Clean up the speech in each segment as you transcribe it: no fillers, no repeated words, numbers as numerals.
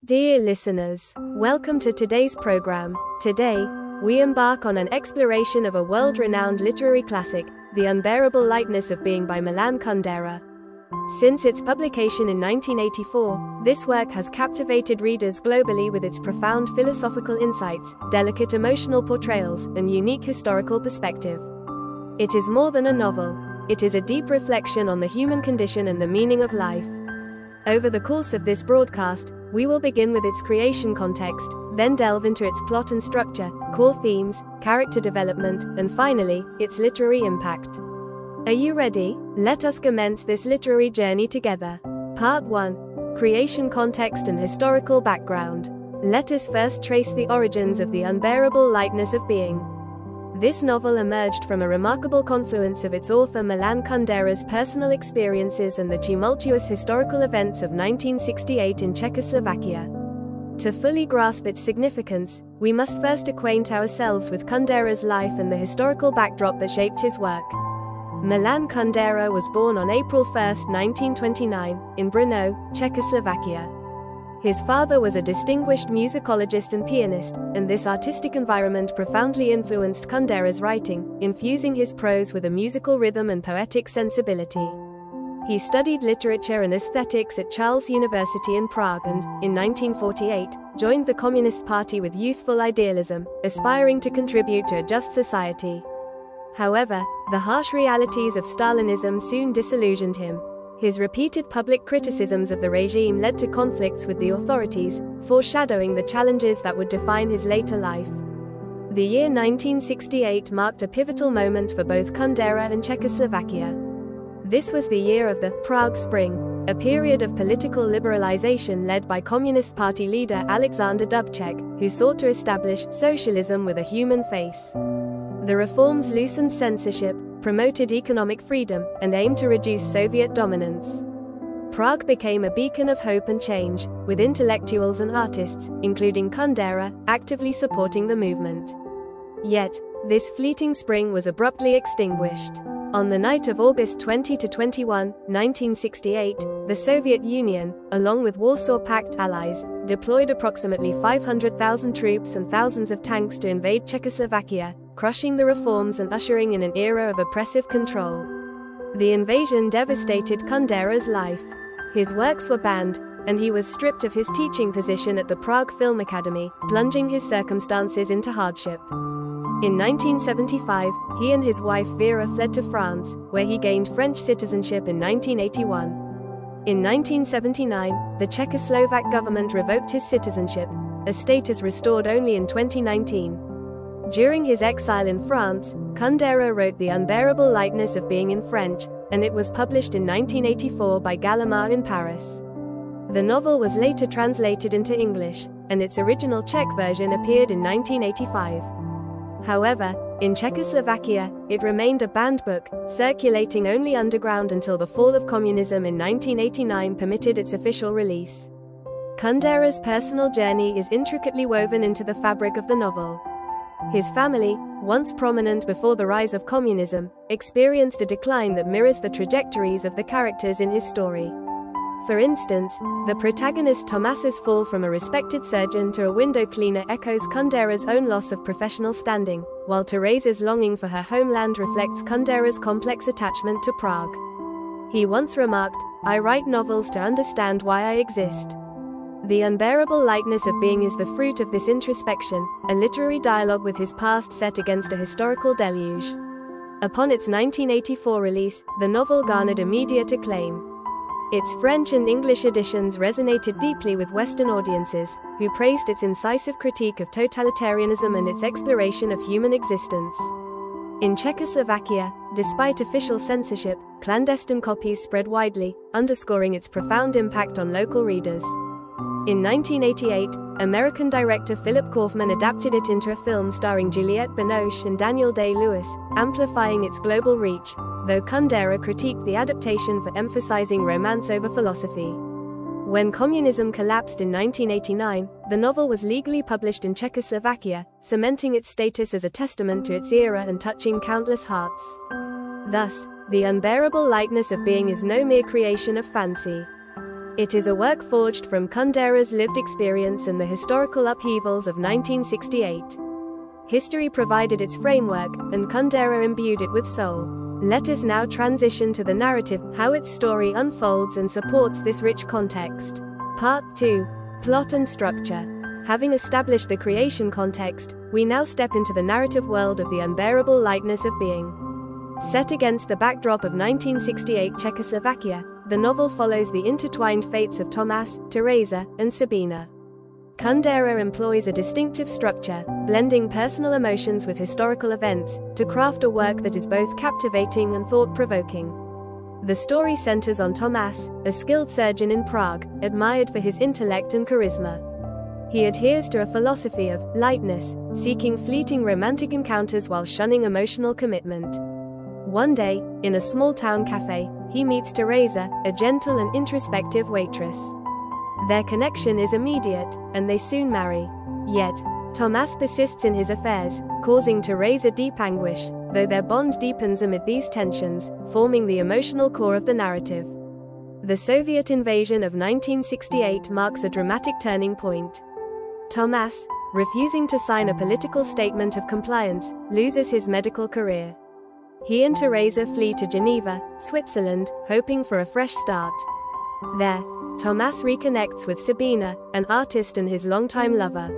Dear listeners, welcome to today's program. Today, we embark on an exploration of a world-renowned literary classic, The Unbearable Lightness of Being by Milan Kundera. Since its publication in 1984, this work has captivated readers globally with its profound philosophical insights, delicate emotional portrayals, and unique historical perspective. It is more than a novel. It is a deep reflection on the human condition and the meaning of life. Over the course of this broadcast, we will begin with its creation context, then delve into its plot and structure, core themes, character development, and finally, its literary impact. Are you ready? Let us commence this literary journey together. Part 1. Creation context and historical background. Let us first trace the origins of The Unbearable Lightness of Being. This novel emerged from a remarkable confluence of its author Milan Kundera's personal experiences and the tumultuous historical events of 1968 in Czechoslovakia. To fully grasp its significance, we must first acquaint ourselves with Kundera's life and the historical backdrop that shaped his work. Milan Kundera was born on April 1, 1929, in Brno, Czechoslovakia. His father was a distinguished musicologist and pianist, and this artistic environment profoundly influenced Kundera's writing, infusing his prose with a musical rhythm and poetic sensibility. He studied literature and aesthetics at Charles University in Prague and, in 1948, joined the Communist Party with youthful idealism, aspiring to contribute to a just society. However, the harsh realities of Stalinism soon disillusioned him. His repeated public criticisms of the regime led to conflicts with the authorities, foreshadowing the challenges that would define his later life. The year 1968 marked a pivotal moment for both Kundera and Czechoslovakia. This was the year of the Prague Spring, a period of political liberalization led by Communist Party leader Alexander Dubček, who sought to establish socialism with a human face. The reforms loosened censorship, promoted economic freedom, and aimed to reduce Soviet dominance. Prague became a beacon of hope and change, with intellectuals and artists, including Kundera, actively supporting the movement. Yet, this fleeting spring was abruptly extinguished. On the night of August 20–21, 1968, the Soviet Union, along with Warsaw Pact allies, deployed approximately 500,000 troops and thousands of tanks to invade Czechoslovakia, crushing the reforms and ushering in an era of oppressive control. The invasion devastated Kundera's life. His works were banned, and he was stripped of his teaching position at the Prague Film Academy, plunging his circumstances into hardship. In 1975, he and his wife Vera fled to France, where he gained French citizenship in 1981. In 1979, the Czechoslovak government revoked his citizenship, a status restored only in 2019. During his exile in France, Kundera wrote The Unbearable Lightness of Being in French, and it was published in 1984 by Gallimard in Paris. The novel was later translated into English, and its original Czech version appeared in 1985. However, in Czechoslovakia, it remained a banned book, circulating only underground until the fall of communism in 1989 permitted its official release. Kundera's personal journey is intricately woven into the fabric of the novel. His family, once prominent before the rise of communism, experienced a decline that mirrors the trajectories of the characters in his story. For instance, the protagonist Tomas's fall from a respected surgeon to a window cleaner echoes Kundera's own loss of professional standing, while Teresa's longing for her homeland reflects Kundera's complex attachment to Prague. He once remarked, "I write novels to understand why I exist." The Unbearable Lightness of Being is the fruit of this introspection, a literary dialogue with his past set against a historical deluge. Upon its 1984 release, the novel garnered immediate acclaim. Its French and English editions resonated deeply with Western audiences, who praised its incisive critique of totalitarianism and its exploration of human existence. In Czechoslovakia, despite official censorship, clandestine copies spread widely, underscoring its profound impact on local readers. In 1988, American director Philip Kaufman adapted it into a film starring Juliette Binoche and Daniel Day-Lewis, amplifying its global reach, though Kundera critiqued the adaptation for emphasizing romance over philosophy. When communism collapsed in 1989, the novel was legally published in Czechoslovakia, cementing its status as a testament to its era and touching countless hearts. Thus, The Unbearable Lightness of Being is no mere creation of fancy. It is a work forged from Kundera's lived experience and the historical upheavals of 1968. History provided its framework, and Kundera imbued it with soul. Let us now transition to the narrative, how its story unfolds and supports this rich context. Part 2. Plot and structure. Having established the creation context, we now step into the narrative world of the unbearable lightness of being. Set against the backdrop of 1968 Czechoslovakia, the novel follows the intertwined fates of Tomáš, Teresa, and Sabina. Kundera employs a distinctive structure, blending personal emotions with historical events, to craft a work that is both captivating and thought-provoking. The story centers on Tomáš, a skilled surgeon in Prague, admired for his intellect and charisma. He adheres to a philosophy of lightness, seeking fleeting romantic encounters while shunning emotional commitment. One day, in a small-town cafe, he meets Teresa, a gentle and introspective waitress. Their connection is immediate, and they soon marry. Yet, Tomáš persists in his affairs, causing Teresa deep anguish, though their bond deepens amid these tensions, forming the emotional core of the narrative. The Soviet invasion of 1968 marks a dramatic turning point. Tomáš, refusing to sign a political statement of compliance, loses his medical career. He and Teresa flee to Geneva, Switzerland, hoping for a fresh start. There, Tomáš reconnects with Sabina, an artist and his longtime lover.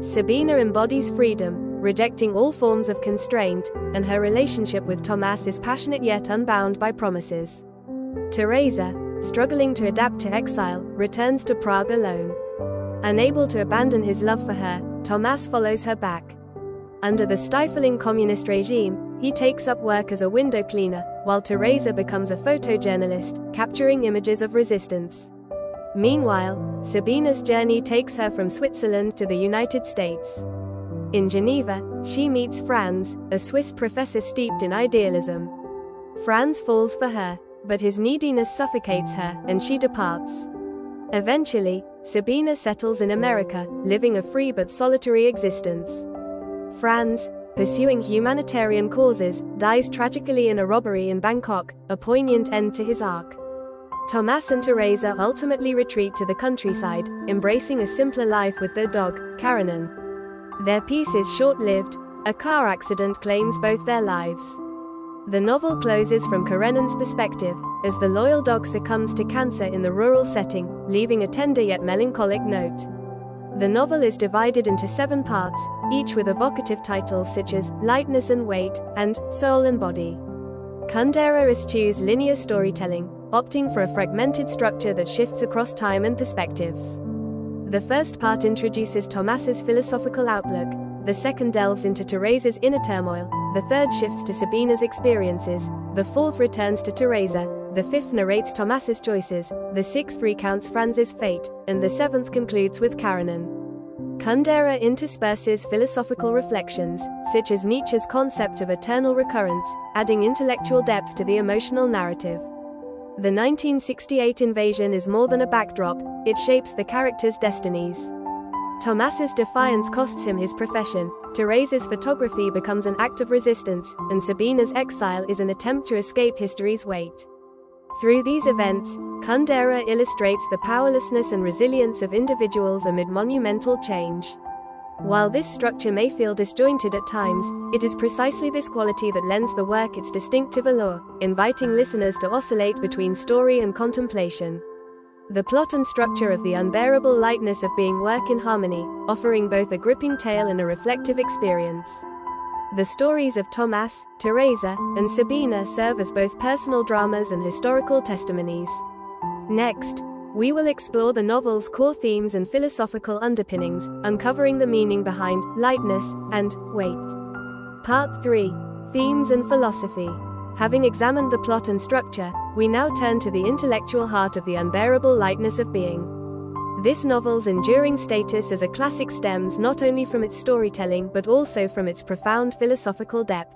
Sabina embodies freedom, rejecting all forms of constraint, and her relationship with Tomáš is passionate yet unbound by promises. Teresa, struggling to adapt to exile, returns to Prague alone. Unable to abandon his love for her, Tomáš follows her back. Under the stifling communist regime, he takes up work as a window cleaner, while Teresa becomes a photojournalist, capturing images of resistance. Meanwhile, Sabina's journey takes her from Switzerland to the United States. In Geneva, she meets Franz, a Swiss professor steeped in idealism. Franz falls for her, but his neediness suffocates her, and she departs. Eventually, Sabina settles in America, living a free but solitary existence. Franz, pursuing humanitarian causes, dies tragically in a robbery in Bangkok, a poignant end to his arc. Tomáš and Teresa ultimately retreat to the countryside, embracing a simpler life with their dog, Karenin. Their peace is short-lived. A car accident claims both their lives. The novel closes from Karenin's perspective, as the loyal dog succumbs to cancer in the rural setting, leaving a tender yet melancholic note. The novel is divided into 7 parts, each with evocative titles such as Lightness and Weight, and Soul and Body. Kundera eschews linear storytelling, opting for a fragmented structure that shifts across time and perspectives. The first part introduces Tomáš's philosophical outlook, the second delves into Teresa's inner turmoil, the third shifts to Sabina's experiences, the fourth returns to Teresa, the fifth narrates Tomáš's choices, the sixth recounts Franz's fate, and the seventh concludes with Karenin. Kundera intersperses philosophical reflections, such as Nietzsche's concept of eternal recurrence, adding intellectual depth to the emotional narrative. The 1968 invasion is more than a backdrop, it shapes the characters' destinies. Tomáš's defiance costs him his profession, Teresa's photography becomes an act of resistance, and Sabina's exile is an attempt to escape history's weight. Through these events, Kundera illustrates the powerlessness and resilience of individuals amid monumental change. While this structure may feel disjointed at times, it is precisely this quality that lends the work its distinctive allure, inviting listeners to oscillate between story and contemplation. The plot and structure of the unbearable lightness of being work in harmony, offering both a gripping tale and a reflective experience. The stories of Tomáš, Teresa, and Sabina serve as both personal dramas and historical testimonies. Next, we will explore the novel's core themes and philosophical underpinnings, uncovering the meaning behind lightness and weight. Part 3. Themes and Philosophy. Having examined the plot and structure, we now turn to the intellectual heart of the unbearable lightness of being. This novel's enduring status as a classic stems not only from its storytelling but also from its profound philosophical depth.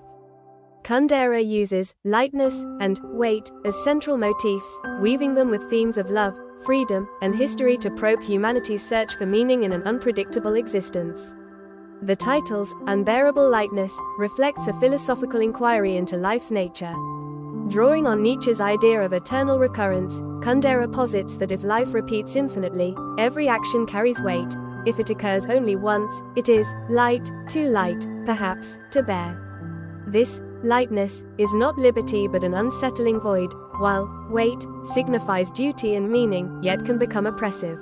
Kundera uses lightness and weight as central motifs, weaving them with themes of love, freedom, and history to probe humanity's search for meaning in an unpredictable existence. The title's Unbearable Lightness reflects a philosophical inquiry into life's nature. Drawing on Nietzsche's idea of eternal recurrence, Kundera posits that if life repeats infinitely, every action carries weight. If it occurs only once, it is light, too light, perhaps, to bear. This lightness is not liberty but an unsettling void, while weight signifies duty and meaning, yet can become oppressive.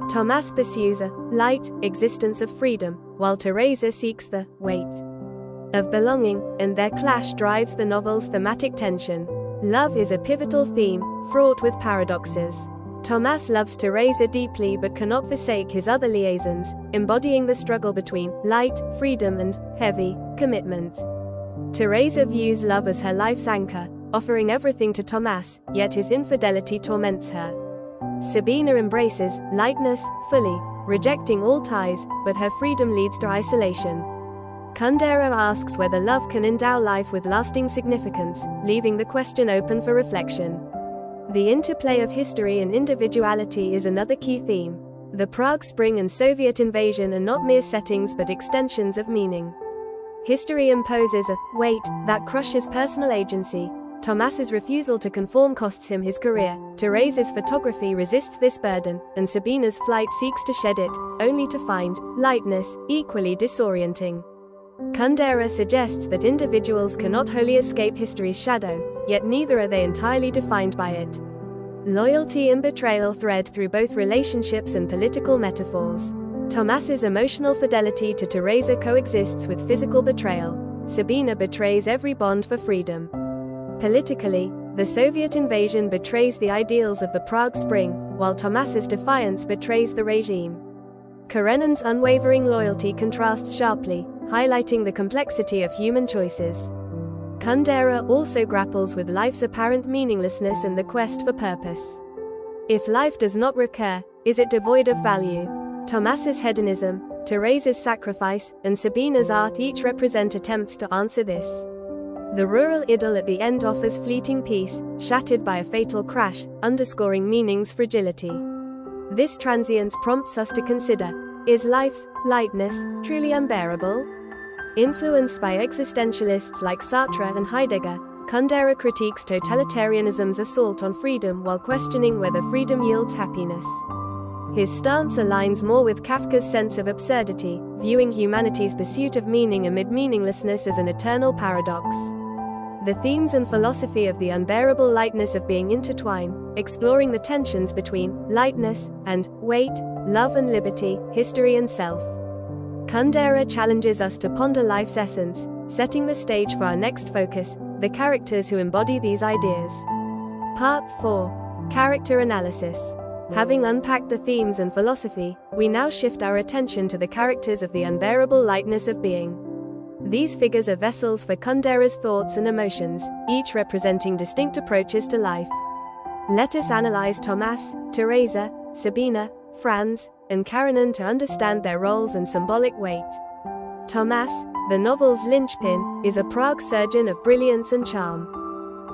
Thomas pursues a light existence of freedom, while Teresa seeks the weight of belonging, and their clash drives the novel's thematic tension. Love is a pivotal theme, fraught with paradoxes. Thomas loves Teresa deeply but cannot forsake his other liaisons, embodying the struggle between light, freedom and heavy, commitment. Teresa views love as her life's anchor, offering everything to Thomas, yet his infidelity torments her. Sabina embraces lightness fully, rejecting all ties, but her freedom leads to isolation. Kundera asks whether love can endow life with lasting significance, leaving the question open for reflection. The interplay of history and individuality is another key theme. The Prague Spring and Soviet invasion are not mere settings but extensions of meaning. History imposes a weight that crushes personal agency. Thomas's refusal to conform costs him his career, Teresa's photography resists this burden, and Sabina's flight seeks to shed it, only to find lightness equally disorienting. Kundera suggests that individuals cannot wholly escape history's shadow, yet neither are they entirely defined by it. Loyalty and betrayal thread through both relationships and political metaphors. Thomas's emotional fidelity to Teresa coexists with physical betrayal. Sabina betrays every bond for freedom. Politically, the Soviet invasion betrays the ideals of the Prague Spring, while Thomas's defiance betrays the regime. Karenina's unwavering loyalty contrasts sharply, highlighting the complexity of human choices. Kundera also grapples with life's apparent meaninglessness and the quest for purpose. If life does not recur, is it devoid of value? Thomas's hedonism, Teresa's sacrifice, and Sabina's art each represent attempts to answer this. The rural idyll at the end offers fleeting peace, shattered by a fatal crash, underscoring meaning's fragility. This transience prompts us to consider, is life's lightness truly unbearable? Influenced by existentialists like Sartre and Heidegger, Kundera critiques totalitarianism's assault on freedom while questioning whether freedom yields happiness. His stance aligns more with Kafka's sense of absurdity, viewing humanity's pursuit of meaning amid meaninglessness as an eternal paradox. The themes and philosophy of the unbearable lightness of being intertwine, exploring the tensions between lightness and weight, love and liberty, history and self. Kundera challenges us to ponder life's essence, setting the stage for our next focus, the characters who embody these ideas. Part 4. Character Analysis. Having unpacked the themes and philosophy, we now shift our attention to the characters of the unbearable lightness of being. These figures are vessels for Kundera's thoughts and emotions, each representing distinct approaches to life. Let us analyze Thomas, Teresa, Sabina, Franz, and Karenin to understand their roles and symbolic weight. Thomas, the novel's linchpin, is a Prague surgeon of brilliance and charm.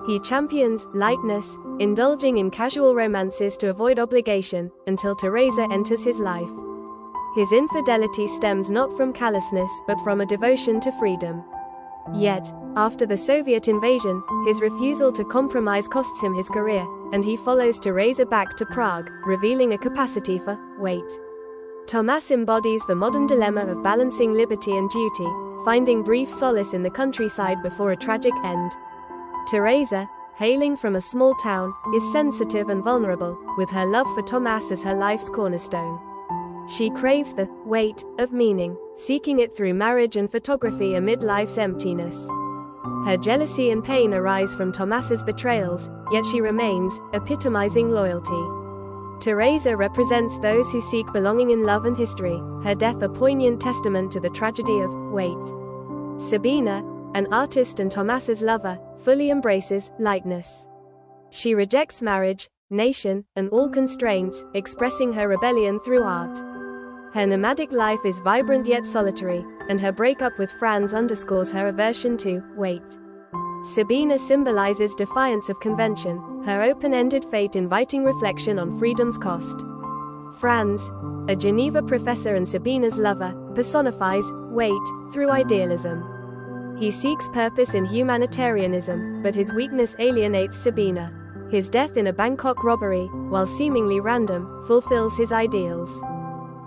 He champions lightness, indulging in casual romances to avoid obligation, until Teresa enters his life. His infidelity stems not from callousness but from a devotion to freedom. Yet, after the Soviet invasion, his refusal to compromise costs him his career, and he follows Teresa back to Prague, revealing a capacity for weight. Thomas embodies the modern dilemma of balancing liberty and duty, finding brief solace in the countryside before a tragic end. Teresa, hailing from a small town, is sensitive and vulnerable, with her love for Thomas as her life's cornerstone. She craves the weight of meaning, seeking it through marriage and photography amid life's emptiness. Her jealousy and pain arise from Thomas's betrayals, yet she remains, epitomizing loyalty. Teresa represents those who seek belonging in love and history, her death a poignant testament to the tragedy of weight. Sabina, an artist and Thomas's lover, fully embraces lightness. She rejects marriage, nation, and all constraints, expressing her rebellion through art. Her nomadic life is vibrant yet solitary, and her breakup with Franz underscores her aversion to weight. Sabina symbolizes defiance of convention, her open-ended fate inviting reflection on freedom's cost. Franz, a Geneva professor and Sabina's lover, personifies weight through idealism. He seeks purpose in humanitarianism, but his weakness alienates Sabina. His death in a Bangkok robbery, while seemingly random, fulfills his ideals.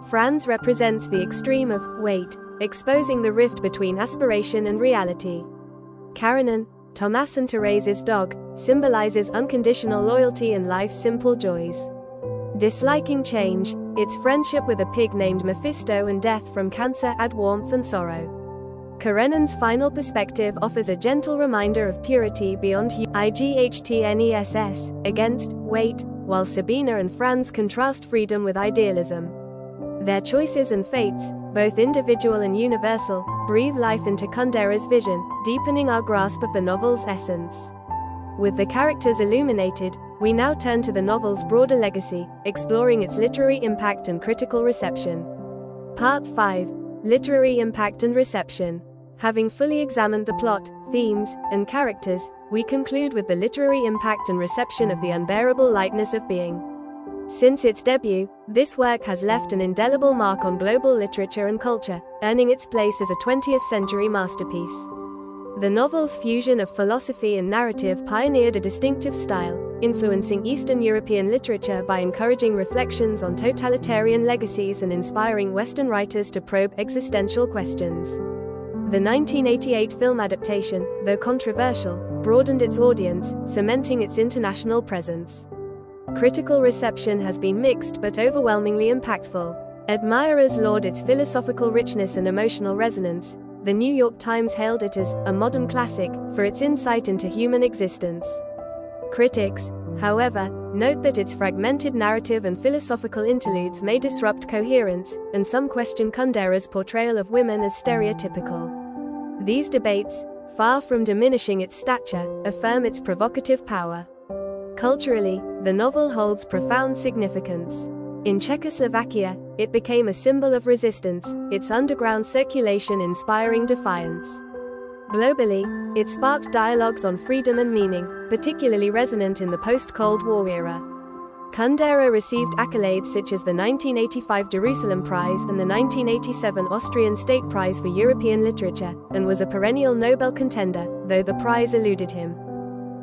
Franz represents the extreme of weight, exposing the rift between aspiration and reality. Karenin, Thomas and Therese's dog, symbolizes unconditional loyalty and life's simple joys. Disliking change, its friendship with a pig named Mephisto and death from cancer add warmth and sorrow. Karenin's final perspective offers a gentle reminder of purity beyond IGHTNESS, against weight, while Sabina and Franz contrast freedom with idealism. Their choices and fates, both individual and universal, breathe life into Kundera's vision, deepening our grasp of the novel's essence. With the characters illuminated, we now turn to the novel's broader legacy, exploring its literary impact and critical reception. Part 5. Literary Impact and Reception. Having fully examined the plot, themes, and characters, we conclude with the literary impact and reception of The Unbearable Lightness of Being. Since its debut, this work has left an indelible mark on global literature and culture, earning its place as a 20th-century masterpiece. The novel's fusion of philosophy and narrative pioneered a distinctive style, influencing Eastern European literature by encouraging reflections on totalitarian legacies and inspiring Western writers to probe existential questions. The 1988 film adaptation, though controversial, broadened its audience, cementing its international presence. Critical reception has been mixed but overwhelmingly impactful. Admirers laud its philosophical richness and emotional resonance. The New York Times hailed it as a modern classic for its insight into human existence. Critics, however, note that its fragmented narrative and philosophical interludes may disrupt coherence, and some question Kundera's portrayal of women as stereotypical. These debates, far from diminishing its stature, affirm its provocative power. Culturally, the novel holds profound significance. In Czechoslovakia, it became a symbol of resistance, its underground circulation inspiring defiance. Globally, it sparked dialogues on freedom and meaning, particularly resonant in the post-Cold War era. Kundera received accolades such as the 1985 Jerusalem Prize and the 1987 Austrian State Prize for European Literature, and was a perennial Nobel contender, though the prize eluded him.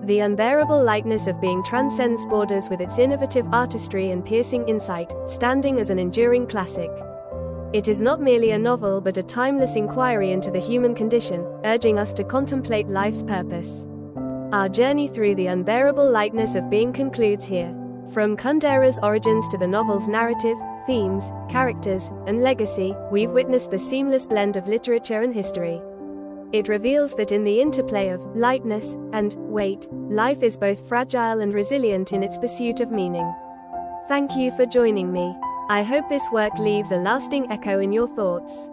The Unbearable Lightness of Being transcends borders with its innovative artistry and piercing insight, standing as an enduring classic. It is not merely a novel but a timeless inquiry into the human condition, urging us to contemplate life's purpose. Our journey through the unbearable lightness of being concludes here. From Kundera's origins to the novel's narrative, themes, characters, and legacy, we've witnessed the seamless blend of literature and history. It reveals that in the interplay of lightness and weight, life is both fragile and resilient in its pursuit of meaning. Thank you for joining me. I hope this work leaves a lasting echo in your thoughts.